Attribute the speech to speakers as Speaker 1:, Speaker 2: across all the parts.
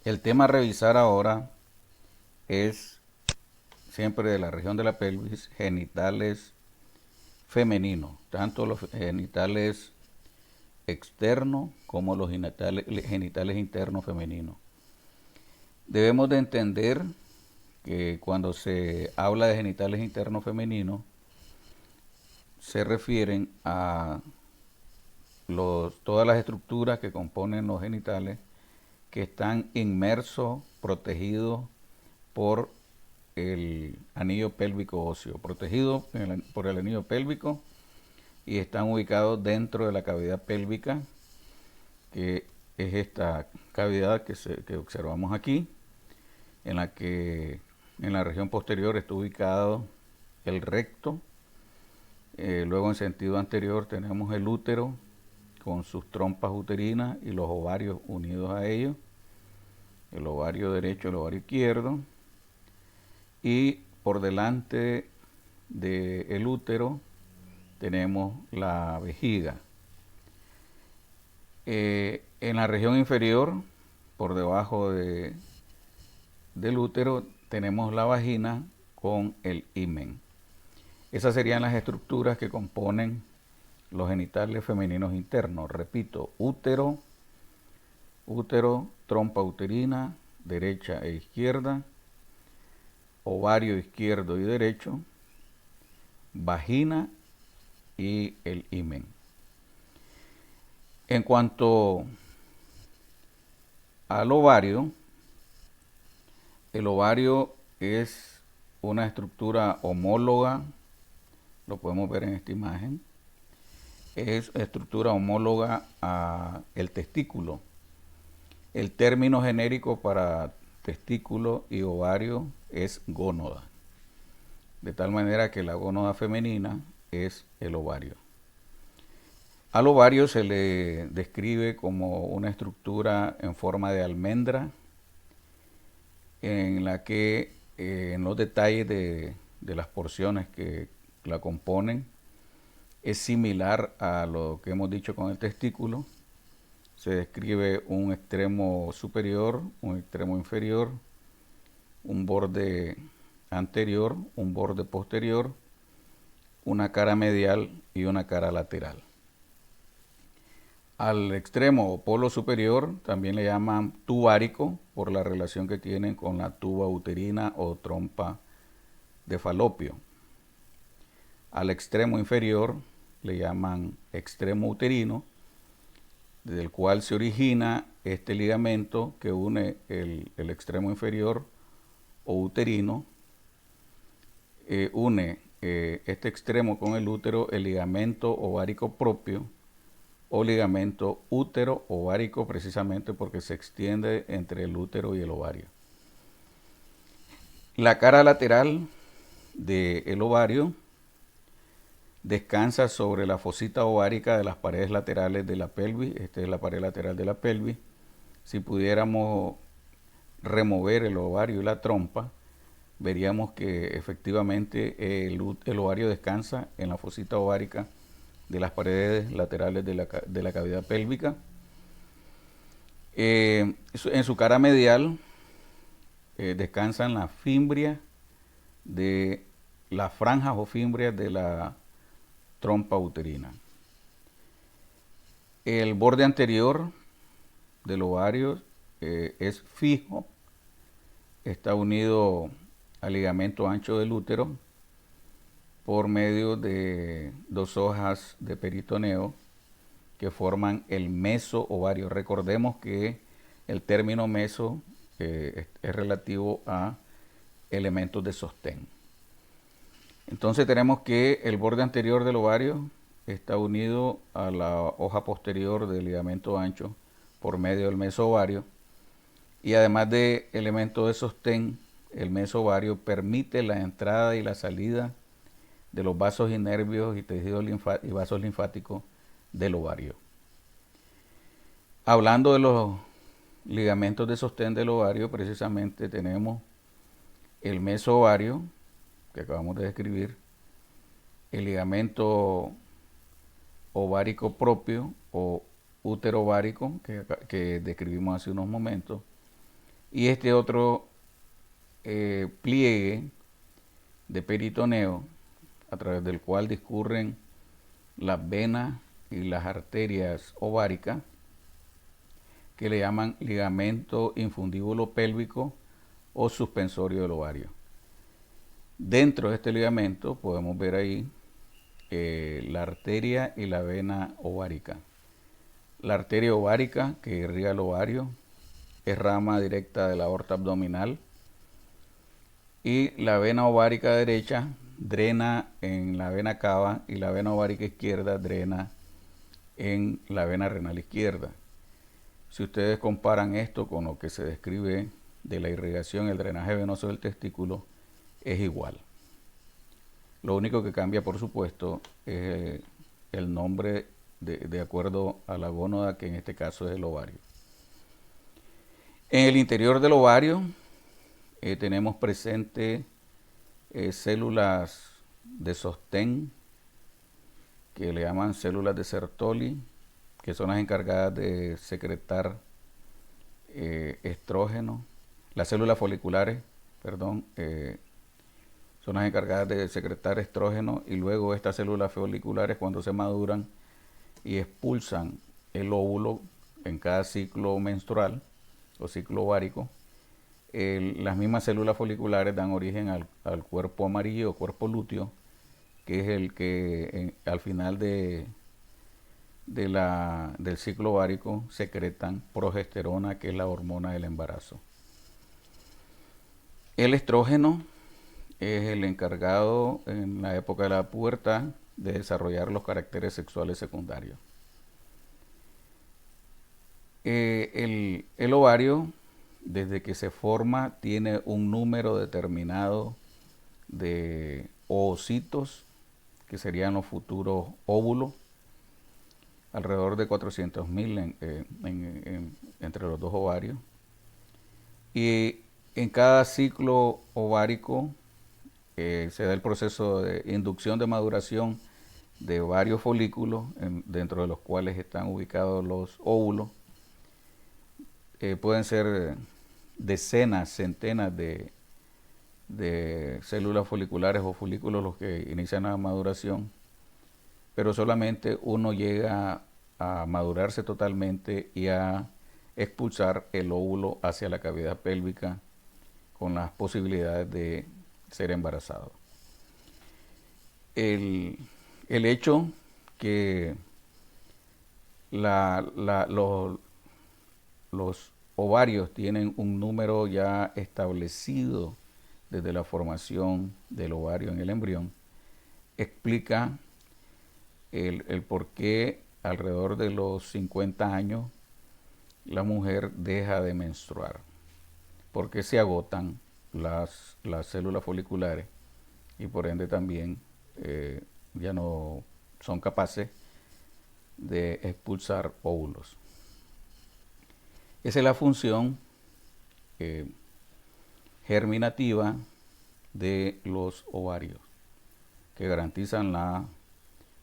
Speaker 1: El tema a revisar ahora es siempre de la región de la pelvis, genitales femeninos, tanto los genitales externos como los genitales internos femeninos. Debemos de entender que cuando se habla de genitales internos femeninos, se refieren a todas las estructuras que componen los genitales que están inmersos, protegidos por el anillo pélvico óseo, protegidos por el anillo pélvico y están ubicados dentro de la cavidad pélvica, que es esta cavidad que observamos aquí, en la que en la región posterior está ubicado el recto. Luego en sentido anterior tenemos el útero con sus trompas uterinas y los ovarios unidos a ellos, el ovario derecho, el ovario izquierdo, y por delante del útero tenemos la vejiga. En la región inferior, por debajo del útero, tenemos la vagina con el himen. Esas serían las estructuras que componen los genitales femeninos internos. Repito, útero, trompa uterina, derecha e izquierda, ovario izquierdo y derecho, vagina y el himen. En cuanto al ovario, el ovario es una estructura homóloga, lo podemos ver en esta imagen, es estructura homóloga al testículo. El término genérico para testículo y ovario es gónoda, de tal manera que la gónoda femenina es el ovario. Al ovario se le describe como una estructura en forma de almendra, en la que en los detalles de las porciones que la componen es similar a lo que hemos dicho con el testículo. Se describe un extremo superior, un extremo inferior, un borde anterior, un borde posterior, una cara medial y una cara lateral. Al extremo o polo superior también le llaman tubárico por la relación que tienen con la tuba uterina o trompa de falopio. Al extremo inferior le llaman extremo uterino, desde el cual se origina este ligamento que une el extremo inferior o uterino, une este extremo con el útero, el ligamento ovárico propio o ligamento útero ovárico, precisamente porque se extiende entre el útero y el ovario. La cara lateral del ovario descansa sobre la fosita ovárica de las paredes laterales de la pelvis. Esta es la pared lateral de la pelvis. Si pudiéramos remover el ovario y la trompa, veríamos que efectivamente el ovario descansa en la fosita ovárica de las paredes laterales de la cavidad pélvica. En su cara medial descansan las fimbrias de las franjas o fimbrias de la trompa uterina. El borde anterior del ovario es fijo, está unido al ligamento ancho del útero por medio de dos hojas de peritoneo que forman el meso ovario. Recordemos que el término meso es relativo a elementos de sostén. Entonces tenemos que el borde anterior del ovario está unido a la hoja posterior del ligamento ancho por medio del meso ovario, y además de elementos de sostén, el meso ovario permite la entrada y la salida de los vasos y nervios y tejidos y vasos linfáticos del ovario. Hablando de los ligamentos de sostén del ovario, precisamente tenemos el meso ovario, que acabamos de describir, el ligamento ovárico propio o útero ovárico, que describimos hace unos momentos, Y este otro pliegue de peritoneo, a través del cual discurren las venas y las arterias ováricas, que le llaman ligamento infundíbulo pélvico o suspensorio del ovario. Dentro de este ligamento podemos ver ahí la arteria y la vena ovárica. La arteria ovárica, que irriga el ovario, es rama directa de la aorta abdominal, y la vena ovárica derecha drena en la vena cava y la vena ovárica izquierda drena en la vena renal izquierda. Si ustedes comparan esto con lo que se describe de la irrigación y el drenaje venoso del testículo, es igual. Lo único que cambia, por supuesto, es el nombre de acuerdo a la gónada, que en este caso es el ovario. En el interior del ovario tenemos presente células de sostén, que le llaman células de Sertoli, que son las encargadas de secretar estrógeno. Las células foliculares, perdón, son las encargadas de secretar estrógeno, y luego estas células foliculares, cuando se maduran y expulsan el óvulo en cada ciclo menstrual o ciclo ovárico, las mismas células foliculares dan origen al cuerpo amarillo o cuerpo lúteo, que es el que al final del ciclo ovárico secretan progesterona, que es la hormona del embarazo. El estrógeno es el encargado en la época de la pubertad de desarrollar los caracteres sexuales secundarios. El ovario, desde que se forma, tiene un número determinado de ovocitos, que serían los futuros óvulos, alrededor de 400.000 entre los dos ovarios. Y en cada ciclo ovárico se da el proceso de inducción de maduración de varios folículos, dentro de los cuales están ubicados los óvulos. Pueden ser decenas, centenas de células foliculares o folículos los que inician la maduración, pero solamente uno llega a madurarse totalmente y a expulsar el óvulo hacia la cavidad pélvica, con las posibilidades de ser embarazado. El hecho que los ovarios tienen un número ya establecido desde la formación del ovario en el embrión, explica el por qué alrededor de los 50 años la mujer deja de menstruar, porque se agotan las células foliculares, y por ende también ya no son capaces de expulsar óvulos. Esa es la función germinativa de los ovarios, que garantizan la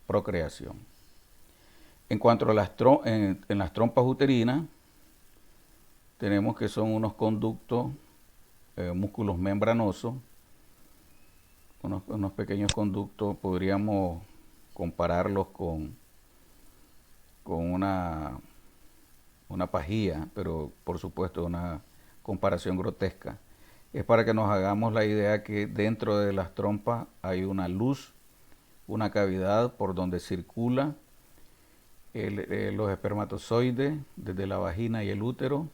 Speaker 1: procreación. En cuanto a en las trompas uterinas, tenemos que son unos conductos, músculos membranosos, unos pequeños conductos. Podríamos compararlos con una pajilla, pero por supuesto una comparación grotesca. Es para que nos hagamos la idea que dentro de las trompas hay una luz, una cavidad por donde circula los espermatozoides desde la vagina y el útero,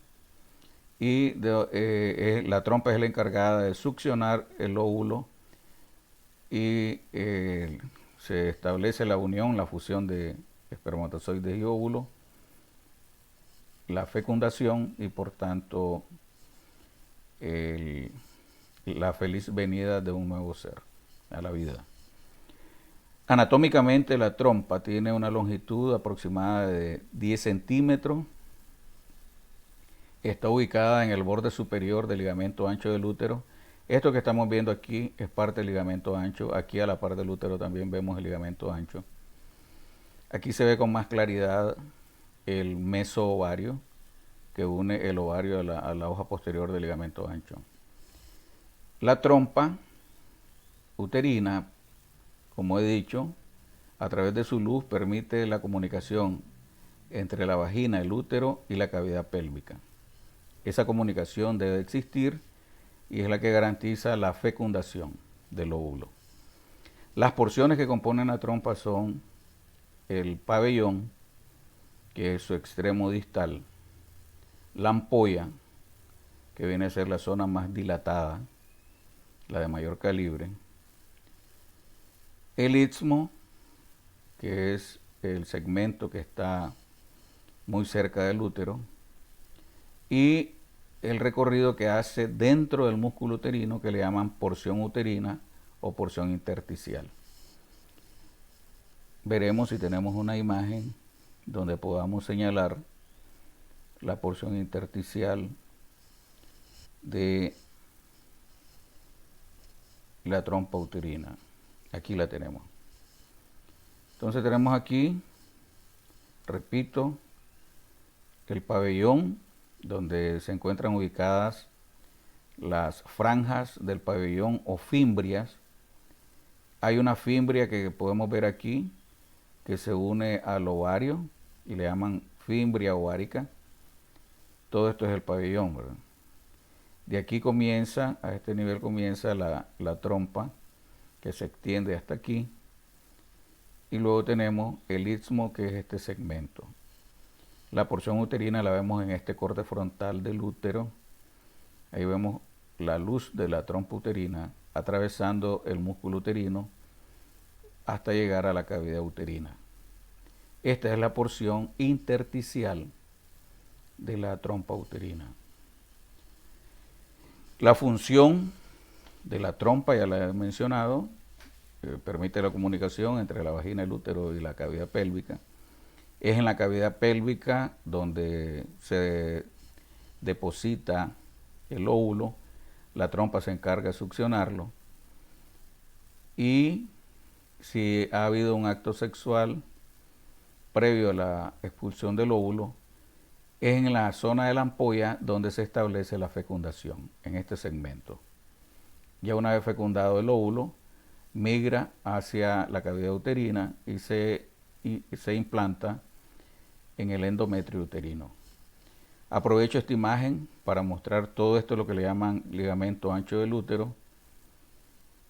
Speaker 1: y la trompa es la encargada de succionar el óvulo, y se establece la unión, la fusión de espermatozoides y óvulos, la fecundación y por tanto la feliz venida de un nuevo ser a la vida. Anatómicamente, la trompa tiene una longitud aproximada de 10 centímetros. Está ubicada en el borde superior del ligamento ancho del útero. Esto que estamos viendo aquí es parte del ligamento ancho. Aquí a la par del útero también vemos el ligamento ancho. Aquí se ve con más claridad el meso ovario, que une el ovario a la hoja posterior del ligamento ancho. La trompa uterina, como he dicho, a través de su luz permite la comunicación entre la vagina, el útero y la cavidad pélvica. Esa comunicación debe existir y es la que garantiza la fecundación del óvulo. Las porciones que componen la trompa son el pabellón, que es su extremo distal, la ampolla, que viene a ser la zona más dilatada, la de mayor calibre, el istmo, que es el segmento que está muy cerca del útero, y el recorrido que hace dentro del músculo uterino, que le llaman porción uterina o porción intersticial. Veremos si tenemos una imagen donde podamos señalar la porción intersticial de la trompa uterina. Aquí la tenemos. Entonces tenemos aquí, repito, el pabellón, donde se encuentran ubicadas las franjas del pabellón o fimbrias. Hay una fimbria que podemos ver aquí, que se une al ovario y le llaman fimbria ovárica. Todo esto es el pabellón, ¿verdad? De aquí comienza, a este nivel comienza la trompa, que se extiende hasta aquí. Y luego tenemos el istmo, que es este segmento. La porción uterina la vemos en este corte frontal del útero. Ahí vemos la luz de la trompa uterina atravesando el músculo uterino hasta llegar a la cavidad uterina. Esta es la porción intersticial de la trompa uterina. La función de la trompa, ya la he mencionado, permite la comunicación entre la vagina, el útero y la cavidad pélvica. Es en la cavidad pélvica donde se deposita el óvulo, la trompa se encarga de succionarlo y si ha habido un acto sexual previo a la expulsión del óvulo, es en la zona de la ampolla donde se establece la fecundación, en este segmento. Ya una vez fecundado el óvulo, migra hacia la cavidad uterina y se implanta en el endometrio uterino. Aprovecho esta imagen para mostrar todo esto, lo que le llaman ligamento ancho del útero,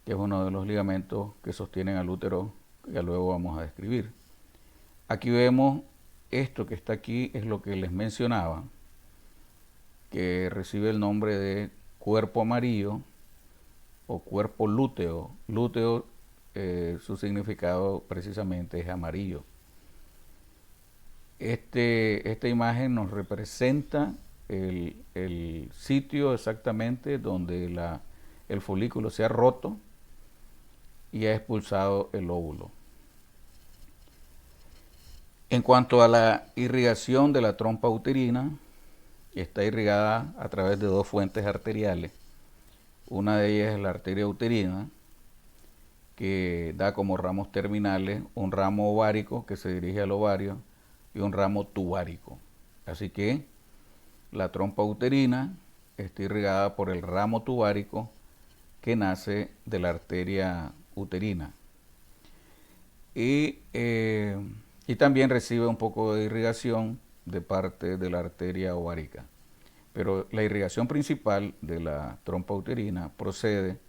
Speaker 1: que es uno de los ligamentos que sostienen al útero, que ya luego vamos a describir. Aquí vemos esto que está aquí, es lo que les mencionaba, que recibe el nombre de cuerpo amarillo o cuerpo lúteo. Lúteo, su significado precisamente es amarillo. Esta imagen nos representa el sitio exactamente donde el folículo se ha roto y ha expulsado el óvulo. En cuanto a la irrigación de la trompa uterina, está irrigada a través de dos fuentes arteriales. Una de ellas es la arteria uterina, que da como ramos terminales un ramo ovárico que se dirige al ovario y un ramo tubárico. Así que la trompa uterina está irrigada por el ramo tubárico que nace de la arteria uterina. Y también recibe un poco de irrigación de parte de la arteria ovárica. Pero la irrigación principal de la trompa uterina procede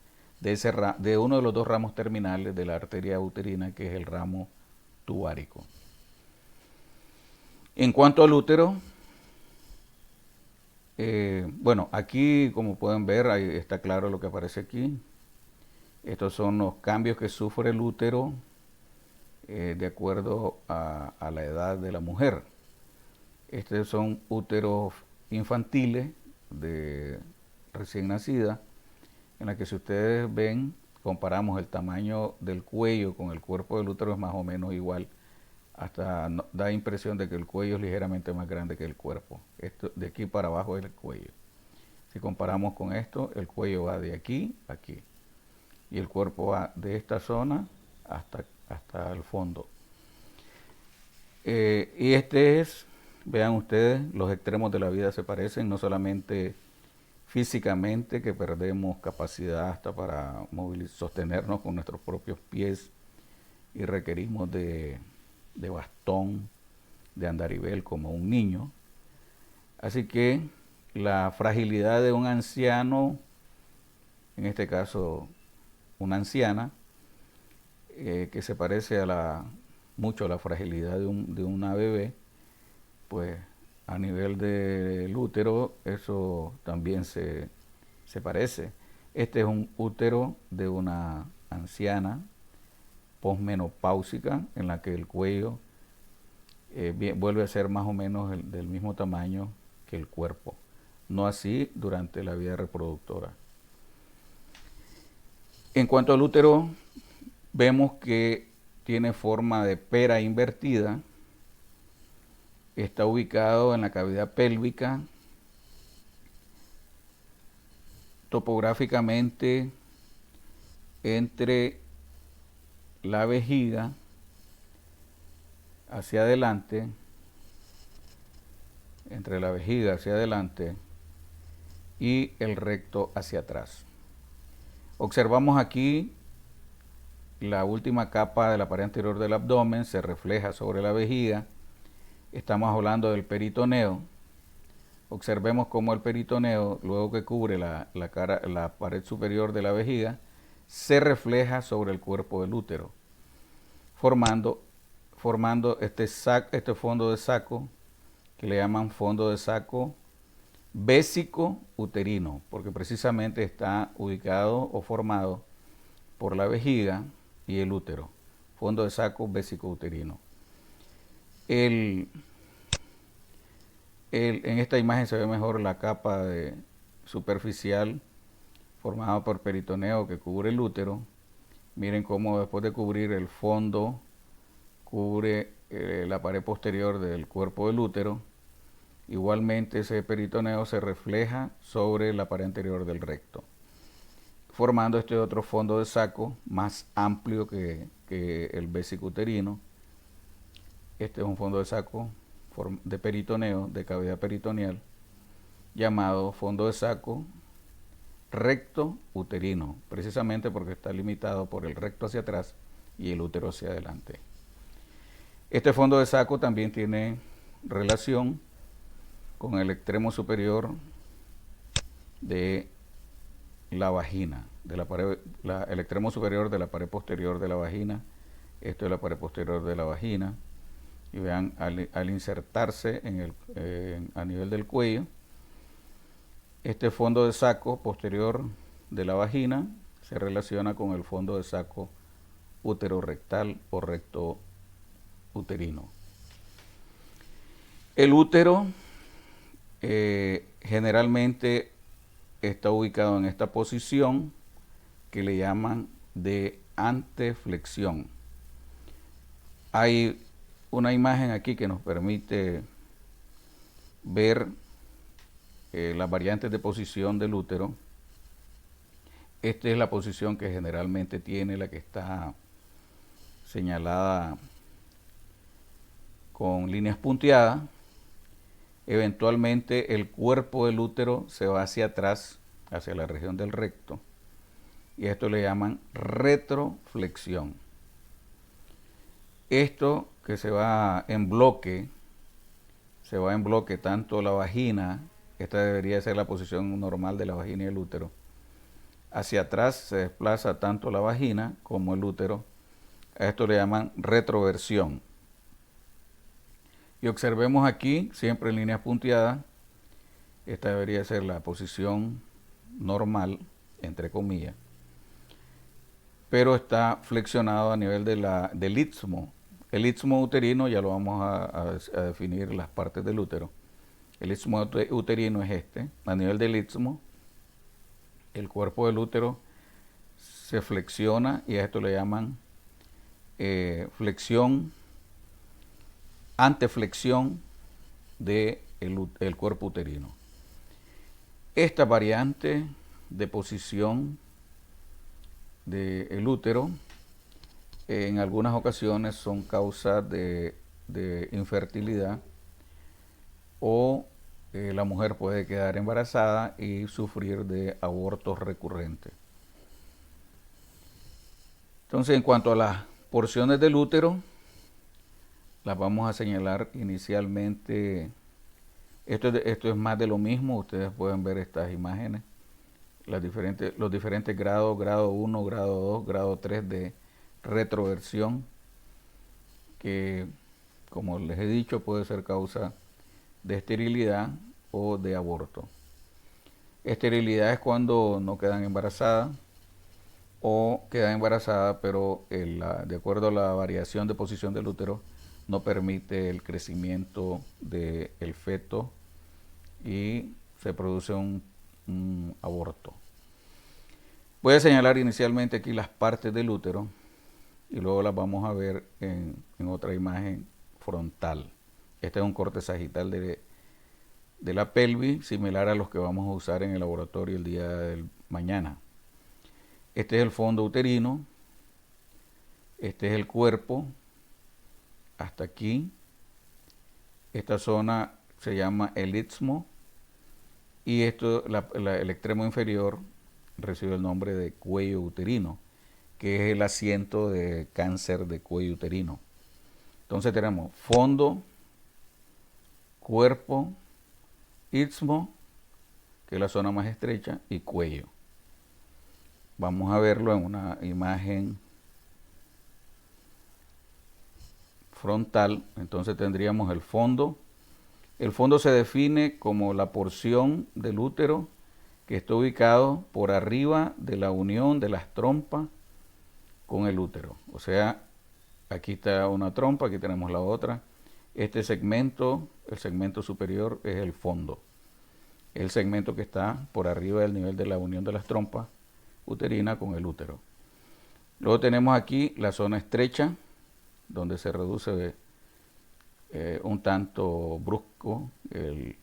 Speaker 1: de uno de los dos ramos terminales de la arteria uterina, que es el ramo tubárico. En cuanto al útero, bueno, aquí como pueden ver, ahí está claro lo que aparece aquí. Estos son los cambios que sufre el útero de acuerdo a la edad de la mujer. Estos son úteros infantiles de recién nacida, en la que si ustedes ven, comparamos el tamaño del cuello con el cuerpo del útero, es más o menos igual. Hasta da impresión de que el cuello es ligeramente más grande que el cuerpo. Esto de aquí para abajo es el cuello. Si comparamos con esto, el cuello va de aquí a aquí. Y el cuerpo va de esta zona hasta el fondo. Y este es vean ustedes, los extremos de la vida se parecen, no solamente físicamente, que perdemos capacidad hasta para sostenernos con nuestros propios pies y requerimos de bastón, de andarivel como un niño. Así que la fragilidad de un anciano, en este caso una anciana, que se parece mucho a la fragilidad de una bebé, pues a nivel del útero eso también se parece. Este es un útero de una anciana posmenopáusica, en la que el cuello vuelve a ser más o menos del mismo tamaño que el cuerpo. No así durante la vida reproductora. En cuanto al útero, vemos que tiene forma de pera invertida. Está ubicado en la cavidad pélvica. Topográficamente entre la vejiga hacia adelante, entre la vejiga hacia adelante y el recto hacia atrás. Observamos aquí la última capa de la pared anterior del abdomen, se refleja sobre la vejiga. Estamos hablando del peritoneo. Observemos cómo el peritoneo, luego que cubre la pared superior de la vejiga, se refleja sobre el cuerpo del útero, formando este fondo de saco, que le llaman fondo de saco vésico uterino, porque precisamente está ubicado o formado por la vejiga y el útero. Fondo de saco vésico uterino. En esta imagen se ve mejor la capa superficial formada por peritoneo que cubre el útero. Miren cómo después de cubrir el fondo, cubre la pared posterior del cuerpo del útero. Igualmente ese peritoneo se refleja sobre la pared anterior del recto, formando este otro fondo de saco más amplio que el vesicuterino. Este es un fondo de saco de peritoneo, de cavidad peritoneal, llamado fondo de saco recto uterino, precisamente porque está limitado por el recto hacia atrás y el útero hacia adelante. Este fondo de saco también tiene relación con el extremo superior de la vagina, el extremo superior de la pared posterior de la vagina. Esto es la pared posterior de la vagina. Y vean, al insertarse a nivel del cuello, este fondo de saco posterior de la vagina se relaciona con el fondo de saco uterorectal o recto uterino. El útero generalmente está ubicado en esta posición que le llaman de anteflexión. Hay una imagen aquí que nos permite ver las variantes de posición del útero. Esta es la posición que generalmente tiene, la que está señalada con líneas punteadas. Eventualmente el cuerpo del útero se va hacia atrás, hacia la región del recto, y a esto le llaman retroflexión. Esto que se va en bloque tanto la vagina, esta debería ser la posición normal de la vagina y el útero, hacia atrás se desplaza tanto la vagina como el útero. A esto le llaman retroversión. Y observemos aquí, siempre en líneas punteadas, esta debería ser la posición normal, entre comillas, pero está flexionado a nivel del istmo. El istmo uterino, ya lo vamos a definir las partes del útero. El istmo uterino es este. A nivel del istmo, el cuerpo del útero se flexiona y a esto le llaman anteflexión del cuerpo uterino. Esta variante de posición del útero en algunas ocasiones son causas de infertilidad, o la mujer puede quedar embarazada y sufrir de abortos recurrentes. Entonces, en cuanto a las porciones del útero, las vamos a señalar inicialmente. Esto es más de lo mismo. Ustedes pueden ver estas imágenes, los diferentes grados, grado 1, grado 2, grado 3 de retroversión, que, como les he dicho, puede ser causa de esterilidad o de aborto. Esterilidad es cuando no quedan embarazadas, o quedan embarazadas pero de acuerdo a la variación de posición del útero no permite el crecimiento del feto y se produce un aborto. Voy a señalar inicialmente aquí las partes del útero y luego las vamos a ver en otra imagen frontal. Este es un corte sagital de la pelvis, similar a los que vamos a usar en el laboratorio el día del mañana. Este es el fondo uterino, este es el cuerpo, hasta aquí. Esta zona se llama el istmo y el extremo inferior recibe el nombre de cuello uterino, que es el asiento de cáncer de cuello uterino. Entonces tenemos fondo, cuerpo, istmo, que es la zona más estrecha, y cuello. Vamos a verlo en una imagen frontal. Entonces tendríamos el fondo. El fondo se define como la porción del útero que está ubicado por arriba de la unión de las trompas con el útero. O sea, aquí está una trompa, aquí tenemos la otra. Este segmento, el segmento superior, es el fondo. Es el segmento que está por arriba del nivel de la unión de las trompas uterina con el útero. Luego tenemos aquí la zona estrecha, donde se reduce un tanto brusco el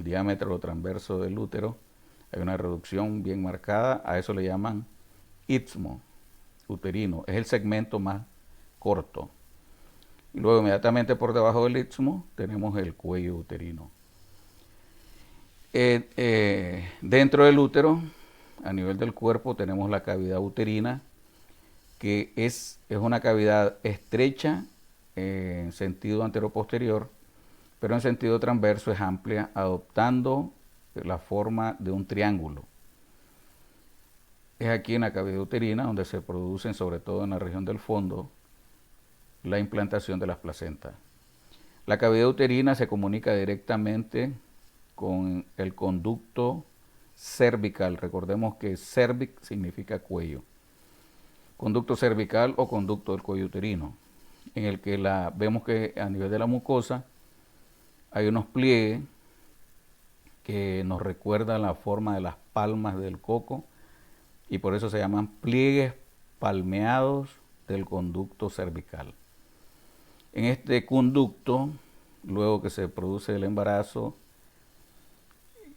Speaker 1: diámetro transverso del útero. Hay una reducción bien marcada, a eso le llaman istmo uterino, es el segmento más corto. Y luego inmediatamente por debajo del istmo tenemos el cuello uterino. Dentro del útero, a nivel del cuerpo, tenemos la cavidad uterina, que es una cavidad estrecha en sentido anteroposterior, pero en sentido transverso es amplia, adoptando la forma de un triángulo. Es aquí en la cavidad uterina donde se producen, sobre todo en la región del fondo, la implantación de las placentas. La cavidad uterina se comunica directamente con el conducto cervical. Recordemos que cervix significa cuello. Conducto cervical o conducto del cuello uterino, en el que vemos que a nivel de la mucosa hay unos pliegues que nos recuerdan la forma de las palmas del coco y por eso se llaman pliegues palmeados del conducto cervical. En este conducto, luego que se produce el embarazo,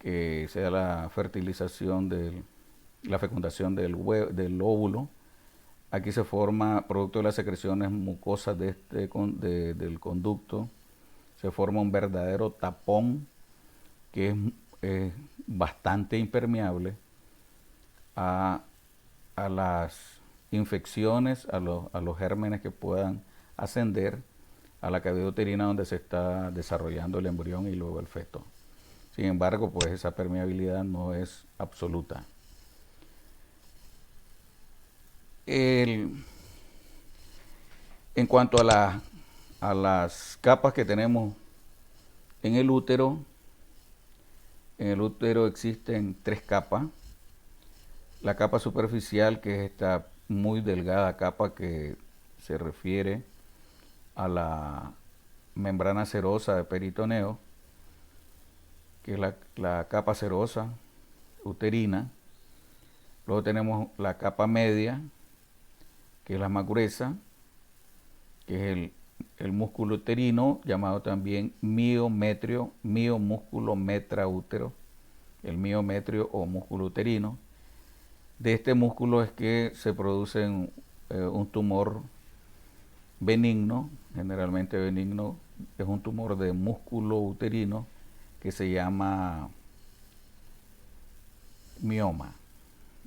Speaker 1: que sea la fertilización la fecundación del óvulo, aquí se forma, producto de las secreciones mucosas del conducto, se forma un verdadero tapón que es bastante impermeable a las infecciones, a los gérmenes que puedan ascender a la cavidad uterina donde se está desarrollando el embrión y luego el feto. Sin embargo, pues esa permeabilidad no es absoluta. En cuanto a las capas que tenemos en el útero existen 3 capas. La capa superficial, que es esta muy delgada capa que se refiere a la membrana serosa de peritoneo, que es la capa serosa uterina. Luego tenemos la capa media, que es la más gruesa, que es el músculo uterino, llamado también miometrio, miomúsculo metraútero, el miometrio o músculo uterino. De este músculo es que se produce un tumor benigno, generalmente benigno, es un tumor de músculo uterino, que se llama mioma.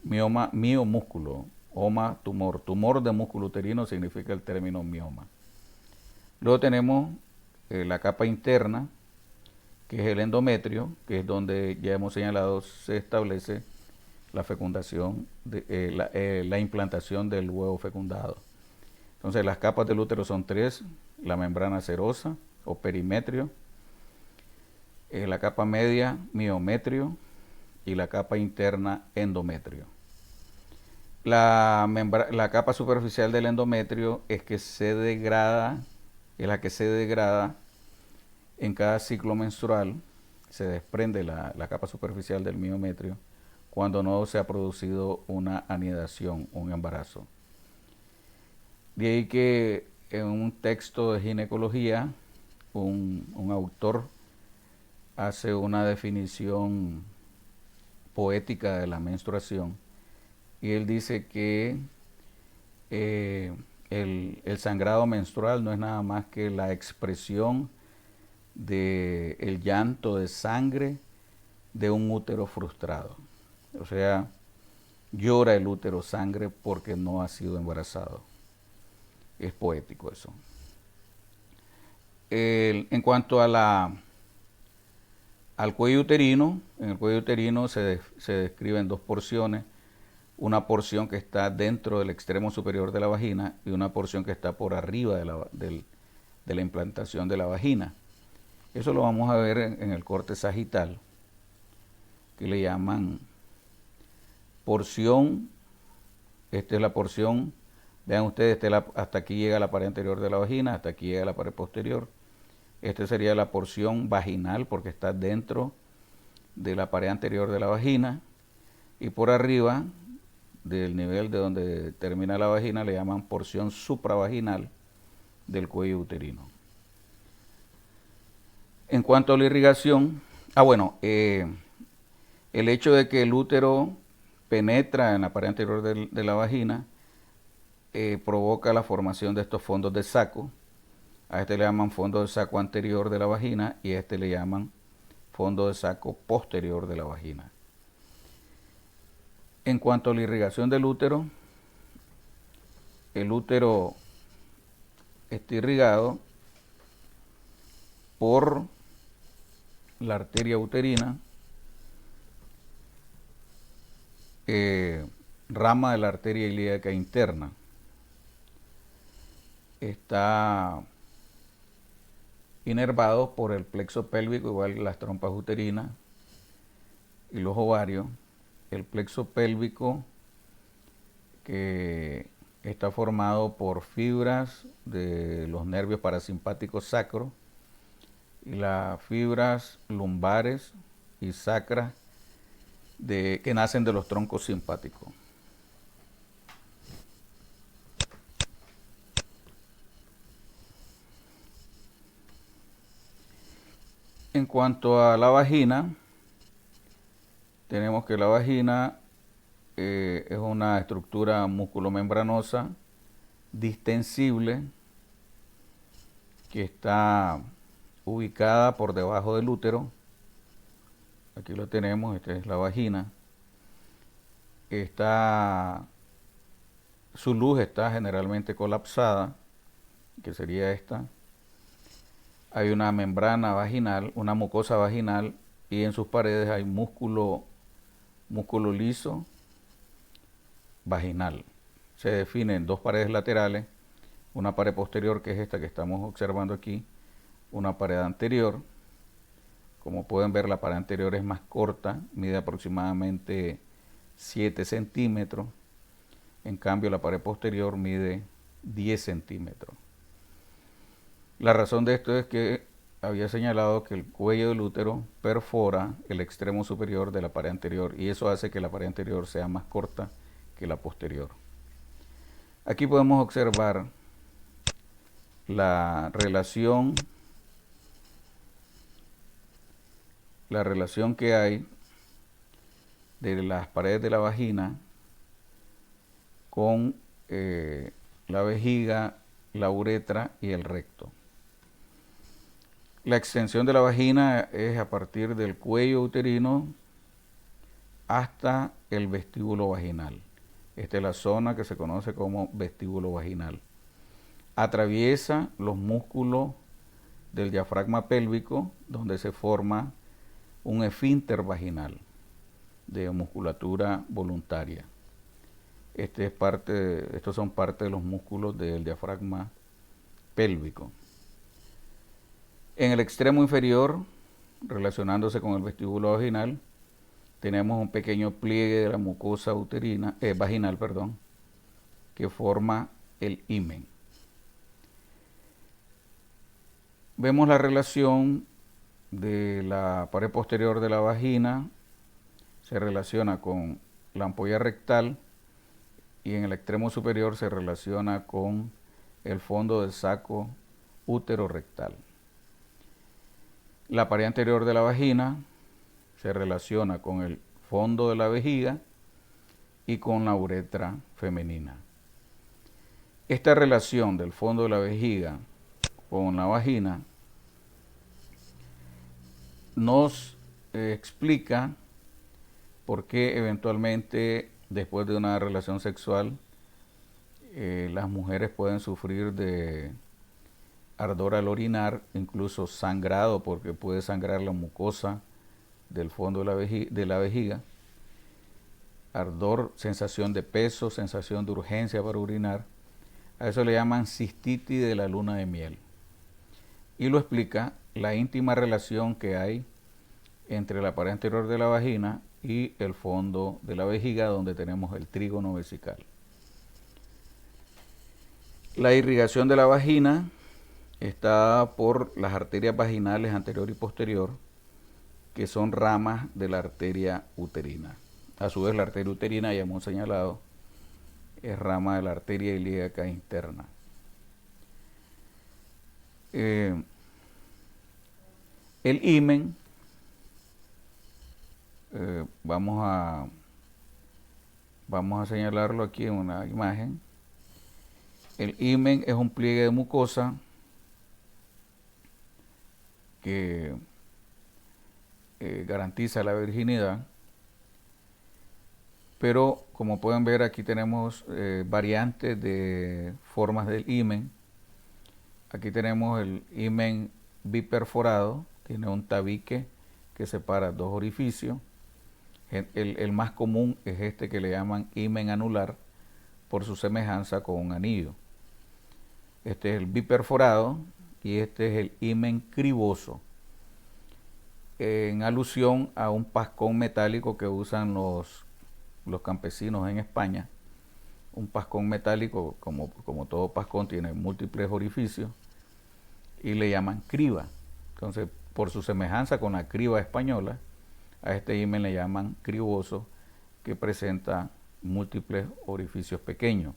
Speaker 1: Mioma, miomúsculo, oma, tumor. Tumor de músculo uterino significa el término mioma. Luego tenemos la capa interna, que es el endometrio, que es donde ya hemos señalado se establece la fecundación, la implantación del huevo fecundado. Entonces las capas del útero son tres: la membrana serosa o perimetrio, la capa media miometrio y la capa interna endometrio. La capa superficial del endometrio es la que se degrada en cada ciclo menstrual. Se desprende la capa superficial del miometrio cuando no se ha producido una anidación, un embarazo. De ahí que en un texto de ginecología, un autor hace una definición poética de la menstruación, y él dice que el sangrado menstrual no es nada más que la expresión del llanto de sangre de un útero frustrado. O sea, llora el útero sangre porque no ha sido embarazado. Es poético eso. En cuanto a al cuello uterino, en el cuello uterino se describen dos porciones: una porción que está dentro del extremo superior de la vagina y una porción que está por arriba de la implantación de la vagina. Eso lo vamos a ver en el corte sagital, que le llaman porción. Esta es la porción, vean ustedes, hasta aquí llega la pared anterior de la vagina, hasta aquí llega la pared posterior. Esta sería la porción vaginal porque está dentro de la pared anterior de la vagina, y por arriba del nivel de donde termina la vagina le llaman porción supravaginal del cuello uterino. En cuanto a la irrigación, el hecho de que el útero penetra en la pared anterior de la vagina provoca la formación de estos fondos de saco. A este le llaman fondo de saco anterior de la vagina y a este le llaman fondo de saco posterior de la vagina. En cuanto a la irrigación del útero, el útero está irrigado por la arteria uterina, rama de la arteria ilíaca interna. Está inervado por el plexo pélvico, igual que las trompas uterinas y los ovarios. El plexo pélvico, que está formado por fibras de los nervios parasimpáticos sacros, y las fibras lumbares y sacras que nacen de los troncos simpáticos. En cuanto a la vagina, tenemos que la vagina es una estructura musculomembranosa distensible que está ubicada por debajo del útero. Aquí lo tenemos, esta es la vagina. Su luz está generalmente colapsada, que sería esta. Hay una membrana vaginal, una mucosa vaginal, y en sus paredes hay músculo liso vaginal. Se definen dos paredes laterales, una pared posterior, que es esta que estamos observando aquí, una pared anterior. Como pueden ver, la pared anterior es más corta, mide aproximadamente 7 centímetros. En cambio, la pared posterior mide 10 centímetros. La razón de esto es que había señalado que el cuello del útero perfora el extremo superior de la pared anterior, y eso hace que la pared anterior sea más corta que la posterior. Aquí podemos observar la relación que hay de las paredes de la vagina con la vejiga, la uretra y el recto. La extensión de la vagina es a partir del cuello uterino hasta el vestíbulo vaginal. Esta es la zona que se conoce como vestíbulo vaginal. Atraviesa los músculos del diafragma pélvico, donde se forma un esfínter vaginal de musculatura voluntaria. Estos son parte de los músculos del diafragma pélvico. En el extremo inferior, relacionándose con el vestíbulo vaginal, tenemos un pequeño pliegue de la mucosa vaginal, que forma el himen. Vemos la relación de la pared posterior de la vagina, se relaciona con la ampolla rectal, y en el extremo superior se relaciona con el fondo del saco útero-rectal. La pared anterior de la vagina se relaciona con el fondo de la vejiga y con la uretra femenina. Esta relación del fondo de la vejiga con la vagina nos explica por qué eventualmente después de una relación sexual las mujeres pueden sufrir de ardor al orinar, incluso sangrado, porque puede sangrar la mucosa del fondo de la vejiga, ardor, sensación de peso, sensación de urgencia para orinar. A eso le llaman cistitis de la luna de miel. Y lo explica la íntima relación que hay entre la pared anterior de la vagina y el fondo de la vejiga, donde tenemos el trígono vesical. La irrigación de la vagina está por las arterias vaginales anterior y posterior, que son ramas de la arteria uterina. A su vez, la arteria uterina, ya hemos señalado, es rama de la arteria ilíaca interna. El himen, vamos a señalarlo aquí en una imagen. El himen es un pliegue de mucosa que garantiza la virginidad, pero como pueden ver aquí tenemos variantes de formas del himen. Aquí tenemos el himen biperforado, tiene un tabique que separa dos orificios. El más común es este que le llaman himen anular por su semejanza con un anillo. Este es el biperforado y este es el himen criboso, en alusión a un pascón metálico que usan los campesinos en España. Un pascón metálico, como todo pascón, tiene múltiples orificios y le llaman criba. Entonces, por su semejanza con la criba española, a este himen le llaman criboso, que presenta múltiples orificios pequeños.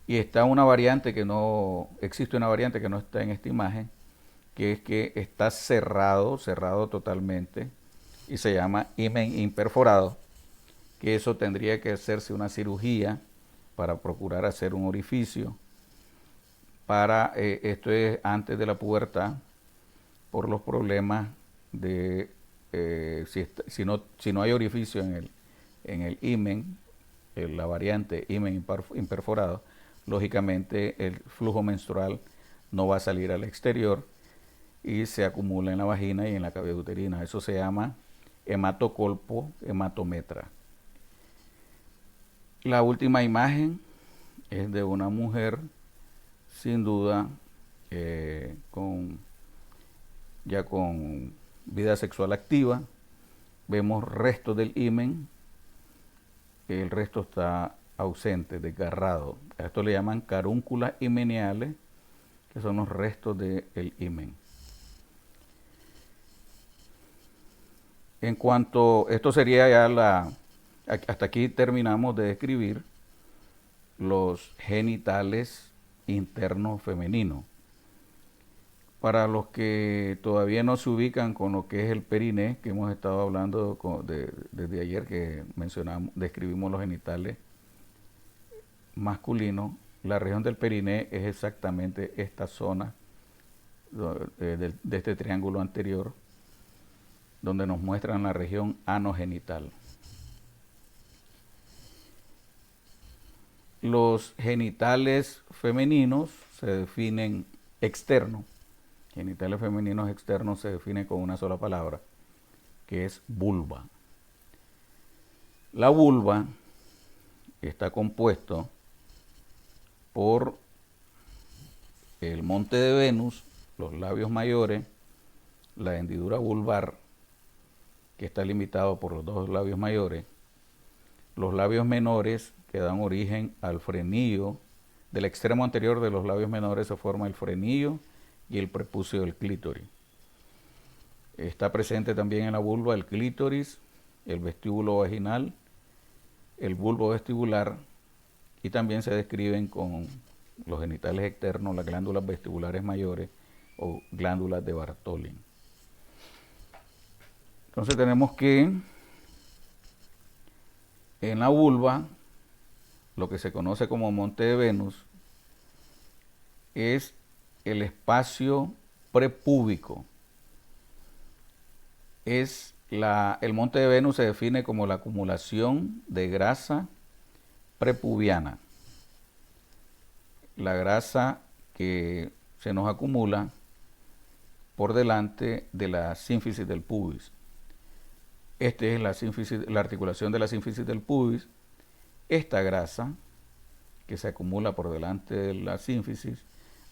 Speaker 1: Y existe una variante que no está en esta imagen, que es que está cerrado totalmente, y se llama himen imperforado, que eso tendría que hacerse una cirugía para procurar hacer un orificio. Esto es antes de la pubertad, por los problemas de si no hay orificio en el himen, la variante himen imperforado, lógicamente el flujo menstrual no va a salir al exterior y se acumula en la vagina y en la cavidad uterina. Eso se llama hematocolpo, hematometra. La última imagen es de una mujer, sin duda, con vida sexual activa. Vemos restos del himen, el resto está ausente, desgarrado. A esto le llaman carúnculas himeniales, que son los restos del himen. En cuanto, esto sería ya hasta aquí terminamos de describir los genitales internos femeninos. Para los que todavía no se ubican con lo que es el periné, que hemos estado hablando desde ayer que describimos los genitales masculinos, la región del periné es exactamente esta zona de este triángulo anterior, donde nos muestran la región anogenital. Los genitales femeninos se definen externos. Genitales femeninos externos se definen con una sola palabra, que es vulva. La vulva está compuesto por el monte de Venus, los labios mayores, la hendidura vulvar, que está limitado por los dos labios mayores, los labios menores, que dan origen al frenillo. Del extremo anterior de los labios menores se forma el frenillo y el prepucio del clítoris. Está presente también en la vulva el clítoris, el vestíbulo vaginal, el bulbo vestibular, y también se describen con los genitales externos las glándulas vestibulares mayores o glándulas de Bartholin. Entonces tenemos que en la vulva, lo que se conoce como monte de Venus, es el espacio prepúbico. El monte de Venus se define como la acumulación de grasa prepubiana. La grasa que se nos acumula por delante de la sínfisis del pubis. Esta es la articulación de la sínfisis del pubis. Esta grasa que se acumula por delante de la sínfisis,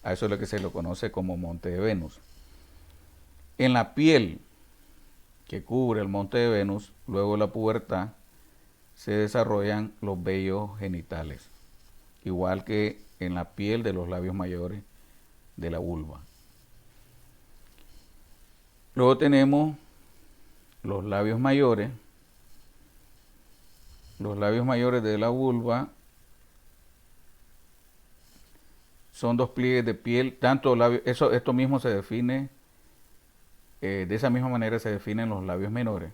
Speaker 1: a eso es lo que se lo conoce como monte de Venus. En la piel que cubre el monte de Venus, luego de la pubertad, se desarrollan los vellos genitales, igual que en la piel de los labios mayores de la vulva. Luego tenemos los labios mayores. Los labios mayores de la vulva son dos pliegues de piel, tanto labios, esto mismo se define, de esa misma manera se definen los labios menores.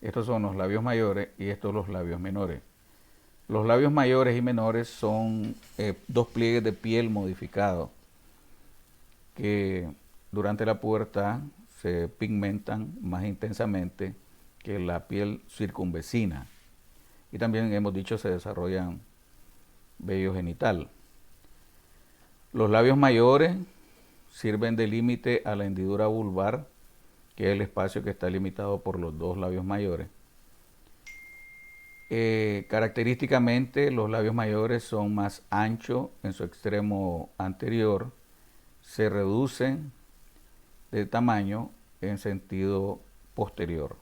Speaker 1: Estos son los labios mayores y estos los labios menores. Los labios mayores y menores son dos pliegues de piel modificados que durante la pubertad se pigmentan más intensamente que la piel circunvecina. Y también hemos dicho se desarrollan vello genital. Los labios mayores sirven de límite a la hendidura vulvar, que es el espacio que está limitado por los dos labios mayores. Característicamente los labios mayores son más anchos en su extremo anterior, se reducen de tamaño en sentido posterior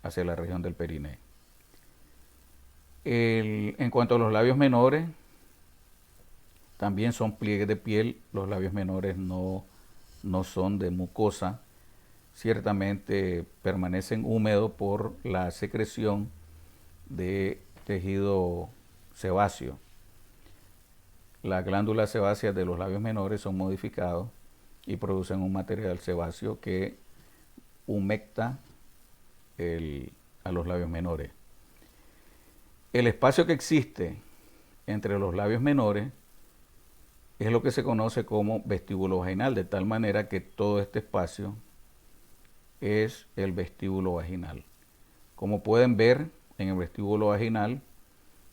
Speaker 1: hacia la región del perineo. En cuanto a los labios menores, también son pliegues de piel. Los labios menores no son de mucosa, ciertamente permanecen húmedos por la secreción de tejido sebáceo. Las glándulas sebáceas de los labios menores son modificados y producen un material sebáceo que humecta a los labios menores. El espacio que existe entre los labios menores es lo que se conoce como vestíbulo vaginal, de tal manera que todo este espacio es el vestíbulo vaginal. Como pueden ver, en el vestíbulo vaginal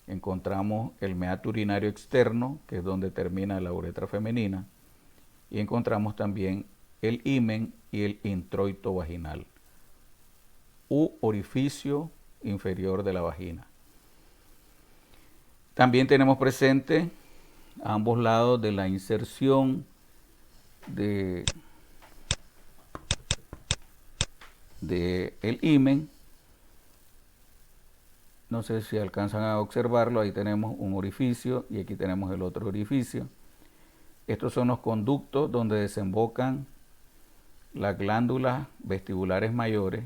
Speaker 1: encontramos el meato urinario externo, que es donde termina la uretra femenina, y encontramos también el himen y el introito vaginal, u orificio inferior de la vagina. También tenemos presente a ambos lados de la inserción de el himen. No sé si alcanzan a observarlo, ahí tenemos un orificio y aquí tenemos el otro orificio. Estos son los conductos donde desembocan las glándulas vestibulares mayores.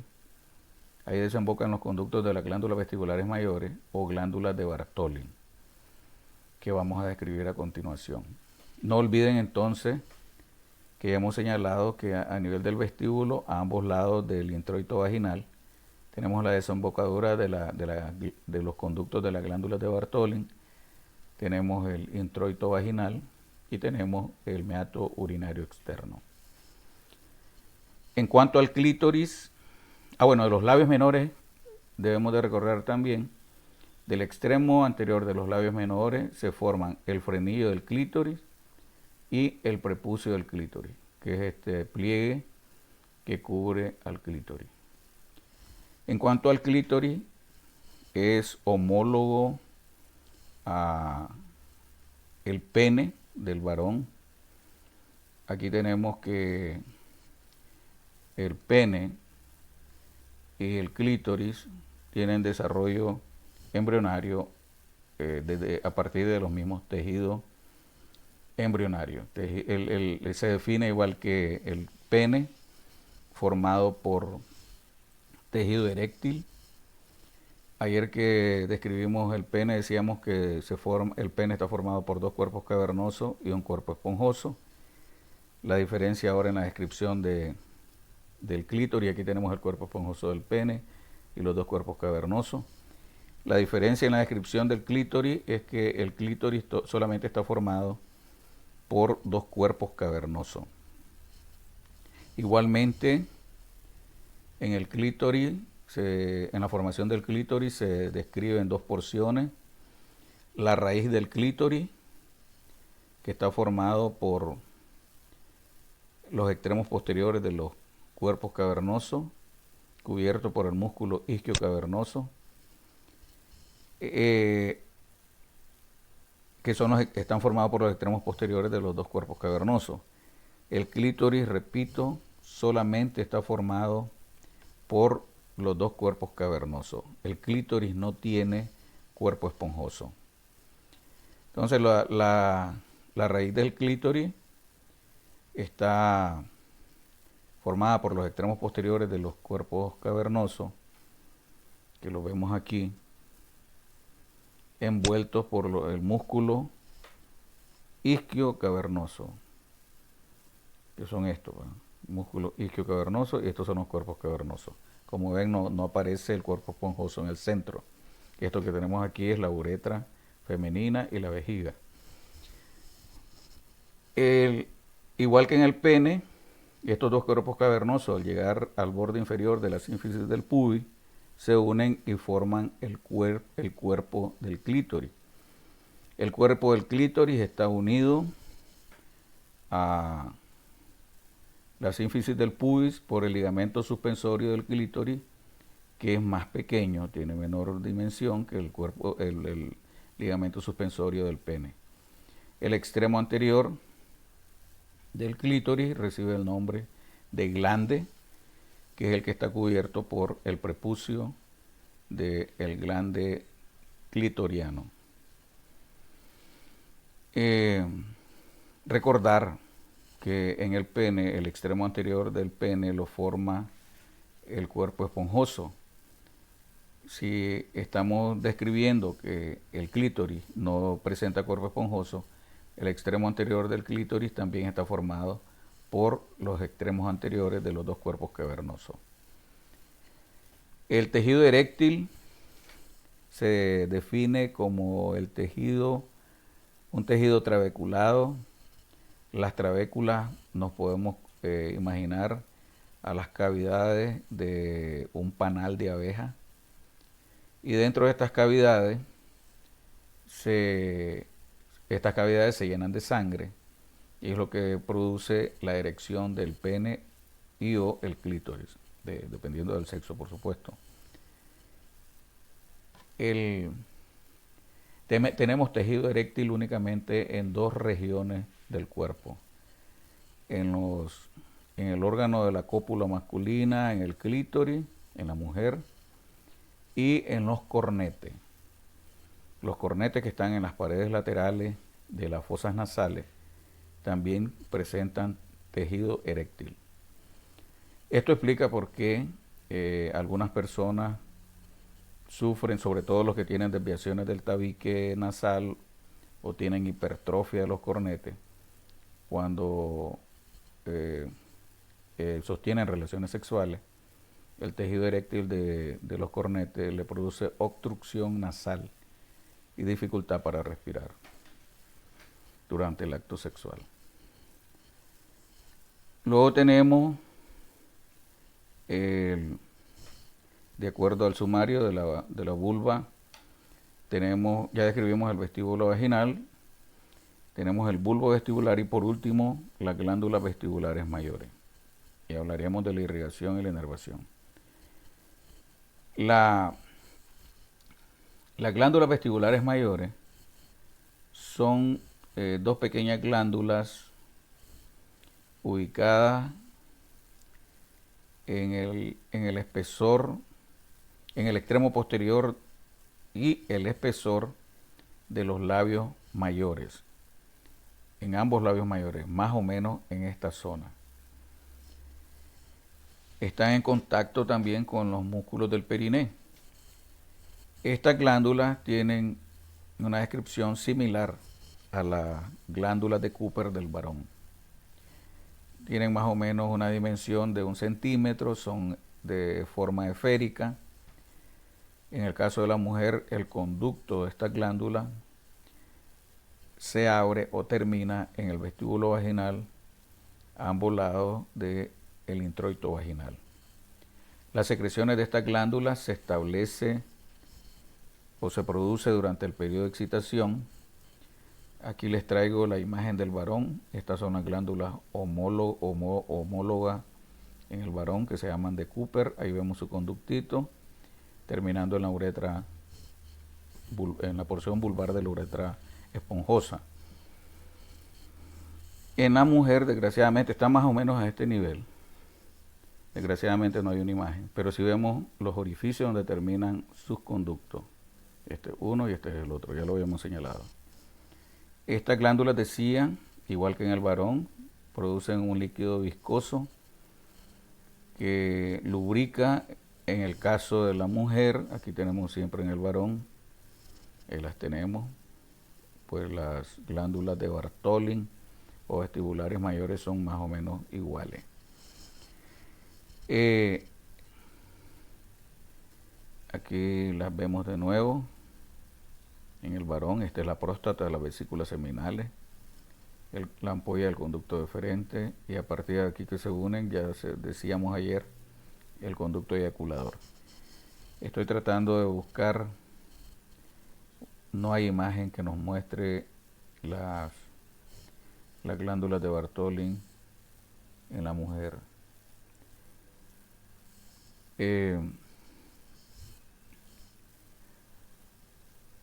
Speaker 1: Ahí desembocan los conductos de las glándulas vestibulares mayores o glándulas de Bartholin, que vamos a describir a continuación. No olviden entonces que hemos señalado que a nivel del vestíbulo, a ambos lados del introito vaginal, tenemos la desembocadura de los conductos de las glándulas de Bartholin, tenemos el introito vaginal y tenemos el meato urinario externo. En cuanto al clítoris, bueno, de los labios menores debemos de recordar también, del extremo anterior de los labios menores se forman el frenillo del clítoris y el prepucio del clítoris, que es este pliegue que cubre al clítoris. En cuanto al clítoris, es homólogo a el pene del varón. Aquí tenemos que el pene y el clítoris tienen desarrollo embrionario a partir de los mismos tejidos embrionarios. Se define igual que el pene, formado por tejido eréctil. Ayer que describimos el pene decíamos que el pene está formado por dos cuerpos cavernosos y un cuerpo esponjoso. La diferencia ahora en la descripción del clítoris, aquí tenemos el cuerpo esponjoso del pene y los dos cuerpos cavernosos. La diferencia en la descripción del clítoris es que el clítoris solamente está formado por dos cuerpos cavernosos. Igualmente, en el clítoris, en la formación del clítoris se describen dos porciones. La raíz del clítoris, que está formado por los extremos posteriores de los cuerpos cavernosos, cubierto por el músculo isquio cavernoso, que están formados por los extremos posteriores de los dos cuerpos cavernosos. El clítoris, repito, solamente está formado por los dos cuerpos cavernosos. El clítoris no tiene cuerpo esponjoso. Entonces la raíz del clítoris está formada por los extremos posteriores de los cuerpos cavernosos, que lo vemos aquí, envueltos por el músculo isquio cavernoso, que son estos, ¿verdad? Músculo isquio cavernoso, y estos son los cuerpos cavernosos. Como ven, no aparece el cuerpo esponjoso en el centro. Esto que tenemos aquí es la uretra femenina y la vejiga. Igual que en el pene, estos dos cuerpos cavernosos, al llegar al borde inferior de la sínfisis del pubis, se unen y forman el cuerpo del clítoris. El cuerpo del clítoris está unido a la sínfisis del pubis por el ligamento suspensorio del clítoris, que es más pequeño, tiene menor dimensión que el ligamento suspensorio del pene. El extremo anterior del clítoris recibe el nombre de glande, que es el que está cubierto por el prepucio del glande clitoriano. Recordar que en el pene, el extremo anterior del pene lo forma el cuerpo esponjoso. Si estamos describiendo que el clítoris no presenta cuerpo esponjoso, el extremo anterior del clítoris también está formado por los extremos anteriores de los dos cuerpos cavernosos. El tejido eréctil se define como un tejido trabeculado. Las trabéculas nos podemos imaginar a las cavidades de un panal de abeja, y dentro de estas cavidades se llenan de sangre, y es lo que produce la erección del pene y o el clítoris, dependiendo del sexo, por supuesto. Tenemos tejido eréctil únicamente en dos regiones del cuerpo: en el órgano de la cópula masculina, en el clítoris, en la mujer, y en los cornetes. Los cornetes que están en las paredes laterales de las fosas nasales también presentan tejido eréctil. Esto explica por qué algunas personas sufren, sobre todo los que tienen desviaciones del tabique nasal o tienen hipertrofia de los cornetes, cuando sostienen relaciones sexuales. El tejido eréctil de los cornetes le produce obstrucción nasal y dificultad para respirar. durante el acto sexual. Luego tenemos, de acuerdo al sumario de la vulva, ya describimos el vestíbulo vaginal, tenemos el bulbo vestibular y por último las glándulas vestibulares mayores. Y hablaremos de la irrigación y la inervación. Las glándulas vestibulares mayores son dos pequeñas glándulas ubicadas en el espesor, en el extremo posterior y el espesor de los labios mayores, en ambos labios mayores, más o menos en esta zona. Están en contacto también con los músculos del periné. Estas glándulas tienen una descripción similar a las glándulas de Cooper del varón. Tienen más o menos una dimensión de 1 centímetro, son de forma esférica. En el caso de la mujer, el conducto de esta glándula se abre o termina en el vestíbulo vaginal a ambos lados del introito vaginal. Las secreciones de estas glándulas se establece o se produce durante el periodo de excitación. Aquí les traigo la imagen del varón. Estas son las glándulas homólogas en el varón que se llaman de Cooper. Ahí vemos su conductito terminando en la uretra, en la porción vulvar de la uretra esponjosa. En la mujer, desgraciadamente, está más o menos a este nivel. Desgraciadamente no hay una imagen, pero si vemos los orificios donde terminan sus conductos. Este es uno y este es el otro, ya lo habíamos señalado. Estas glándulas, decía, igual que en el varón, producen un líquido viscoso que lubrica. En el caso de la mujer, aquí tenemos siempre en el varón, las tenemos, pues las glándulas de Bartholin o vestibulares mayores son más o menos iguales. Aquí las vemos de nuevo. En el varón, esta es la próstata de las vesículas seminales, la ampolla del conducto deferente y a partir de aquí que se unen, ya decíamos ayer, el conducto eyaculador. Estoy tratando de buscar, no hay imagen que nos muestre las glándulas de Bartholin en la mujer.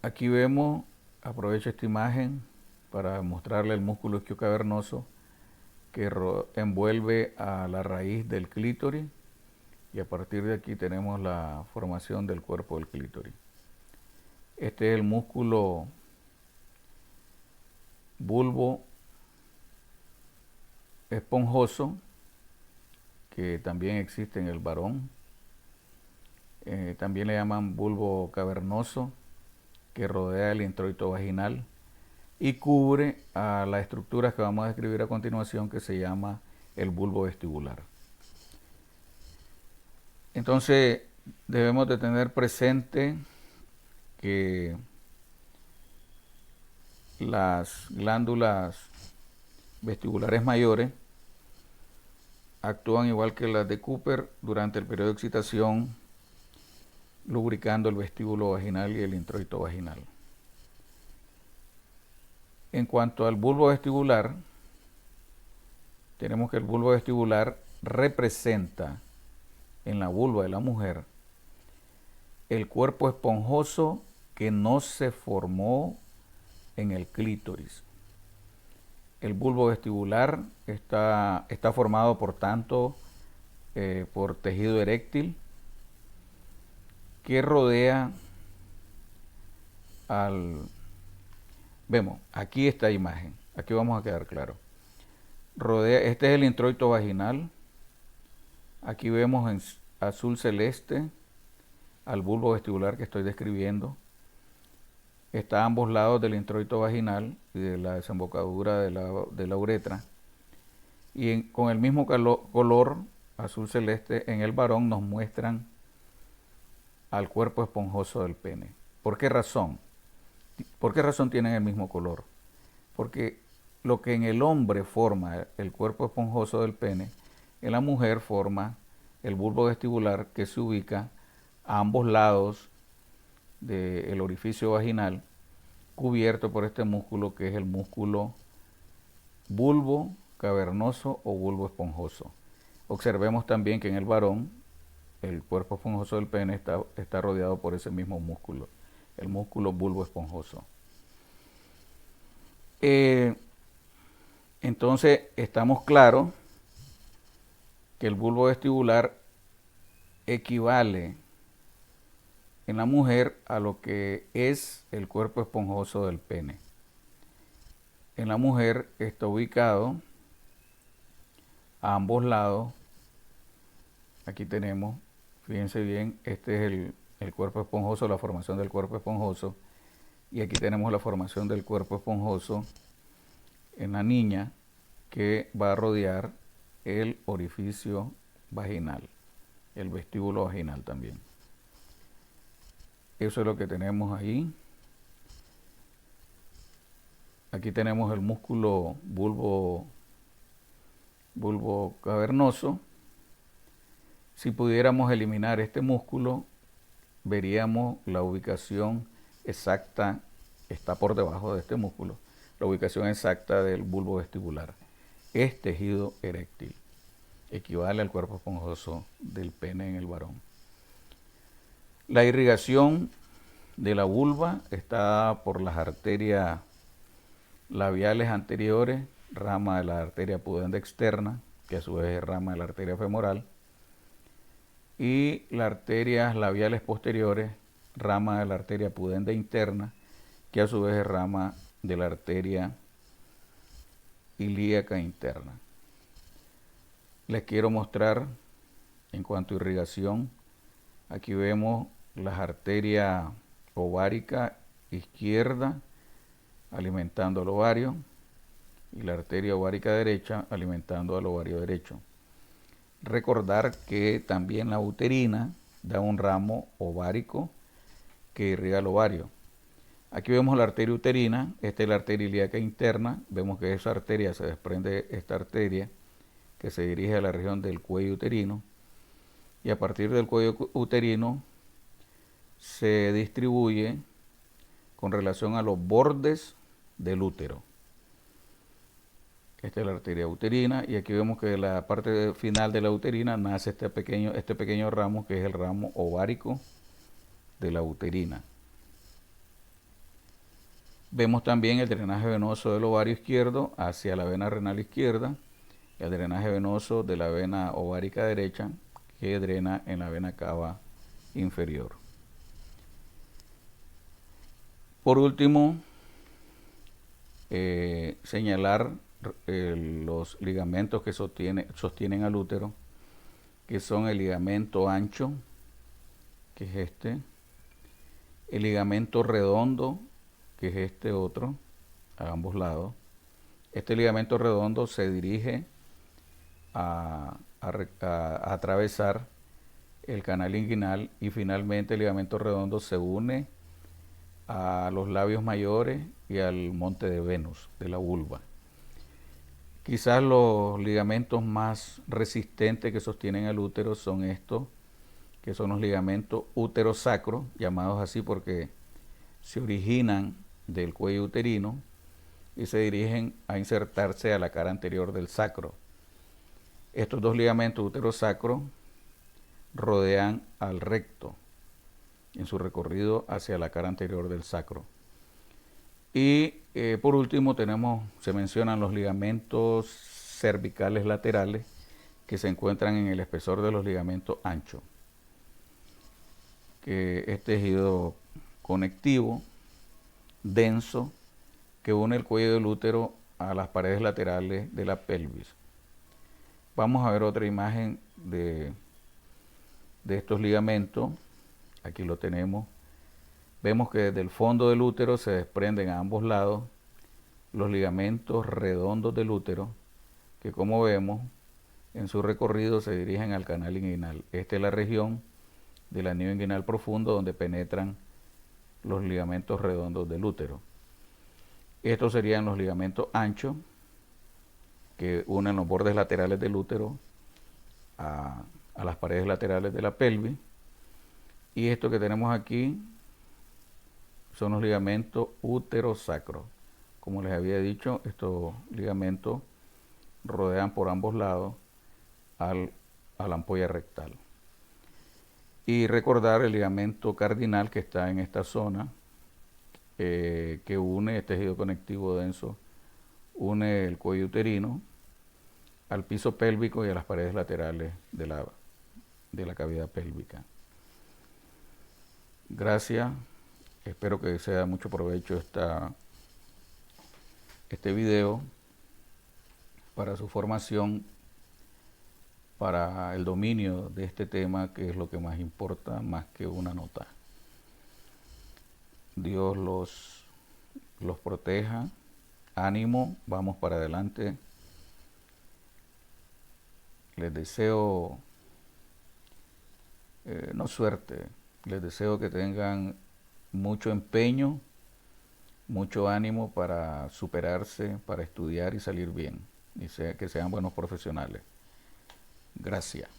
Speaker 1: Aquí vemos, aprovecho esta imagen para mostrarle el músculo isquiocavernoso que envuelve a la raíz del clítoris y a partir de aquí tenemos la formación del cuerpo del clítoris. Este es el músculo bulbo esponjoso que también existe en el varón. También le llaman bulbo cavernoso, que rodea el introito vaginal y cubre a la estructura que vamos a describir a continuación, que se llama el bulbo vestibular. Entonces debemos de tener presente que las glándulas vestibulares mayores actúan igual que las de Cooper durante el periodo de excitación, lubricando el vestíbulo vaginal y el introito vaginal. En cuanto al bulbo vestibular, tenemos que el bulbo vestibular representa en la vulva de la mujer el cuerpo esponjoso que no se formó en el clítoris. El bulbo vestibular está formado, por tanto, por tejido eréctil que rodea vemos, aquí esta imagen, aquí vamos a quedar claro. Este es el introito vaginal. Aquí vemos en azul celeste al bulbo vestibular que estoy describiendo. Está a ambos lados del introito vaginal y de la desembocadura de la uretra. Y con el mismo color azul celeste en el varón nos muestran al cuerpo esponjoso del pene. ¿Por qué razón? ¿Por qué razón tienen el mismo color? Porque lo que en el hombre forma el cuerpo esponjoso del pene, en la mujer forma el bulbo vestibular, que se ubica a ambos lados del orificio vaginal, cubierto por este músculo que es el músculo bulbo cavernoso o bulbo esponjoso. Observemos también que en el varón el cuerpo esponjoso del pene está rodeado por ese mismo músculo, el músculo bulbo esponjoso. Entonces estamos claros que el bulbo vestibular equivale en la mujer a lo que es el cuerpo esponjoso del pene. En la mujer está ubicado a ambos lados. Aquí tenemos, fíjense bien, este es el cuerpo esponjoso, la formación del cuerpo esponjoso. Y aquí tenemos la formación del cuerpo esponjoso en la niña, que va a rodear el orificio vaginal, el vestíbulo vaginal también. Eso es lo que tenemos ahí. Aquí tenemos el músculo bulbo cavernoso. Si pudiéramos eliminar este músculo, veríamos la ubicación exacta, está por debajo de este músculo, la ubicación exacta del bulbo vestibular. Es tejido eréctil, equivale al cuerpo esponjoso del pene en el varón. La irrigación de la vulva está por las arterias labiales anteriores, rama de la arteria pudenda externa, que a su vez es rama de la arteria femoral, y las arterias labiales posteriores, rama de la arteria pudenda interna, que a su vez es rama de la arteria ilíaca interna. Les quiero mostrar en cuanto a irrigación. Aquí vemos las arterias ovárica izquierda alimentando al ovario y la arteria ovárica derecha alimentando al ovario derecho. Recordar que también la uterina da un ramo ovárico que irriga el ovario. Aquí vemos la arteria uterina, esta es la arteria ilíaca interna, vemos que esa arteria se desprende esta arteria que se dirige a la región del cuello uterino, y a partir del cuello uterino se distribuye con relación a los bordes del útero. Esta es la arteria uterina, y aquí vemos que de la parte final de la uterina nace este pequeño ramo, que es el ramo ovárico de la uterina. Vemos también el drenaje venoso del ovario izquierdo hacia la vena renal izquierda, y el drenaje venoso de la vena ovárica derecha, que drena en la vena cava inferior. Por último, señalar los ligamentos que sostienen al útero, que son el ligamento ancho, que es este, el ligamento redondo, que es este otro, a ambos lados. Este ligamento redondo se dirige a atravesar el canal inguinal, y finalmente el ligamento redondo se une a los labios mayores y al monte de Venus de la vulva. Quizás los ligamentos más resistentes que sostienen el útero son estos, que son los ligamentos útero-sacro, llamados así porque se originan del cuello uterino y se dirigen a insertarse a la cara anterior del sacro. Estos dos ligamentos útero-sacro rodean al recto en su recorrido hacia la cara anterior del sacro. Y por último se mencionan los ligamentos cervicales laterales, que se encuentran en el espesor de los ligamentos anchos, que es tejido conectivo, denso, que une el cuello del útero a las paredes laterales de la pelvis. Vamos a ver otra imagen de estos ligamentos. Aquí lo tenemos. Vemos que desde el fondo del útero se desprenden a ambos lados los ligamentos redondos del útero, que como vemos en su recorrido se dirigen al canal inguinal. Esta es la región del anillo inguinal profundo donde penetran los ligamentos redondos del útero. Estos serían los ligamentos anchos, que unen los bordes laterales del útero a las paredes laterales de la pelvis. Y esto que tenemos aquí son los ligamentos útero-sacro. Como les había dicho, estos ligamentos rodean por ambos lados a la ampolla rectal. Y recordar el ligamento cardinal que está en esta zona, que une el tejido conectivo denso, une el cuello uterino al piso pélvico y a las paredes laterales de la cavidad pélvica. Gracias, espero que sea de mucho provecho este video para su formación, para el dominio de este tema, que es lo que más importa, más que una nota. Dios los proteja, ánimo, vamos para adelante. Les deseo, no suerte, les deseo que tengan mucho empeño, mucho ánimo para superarse, para estudiar y salir bien, y que sean buenos profesionales. Gracias.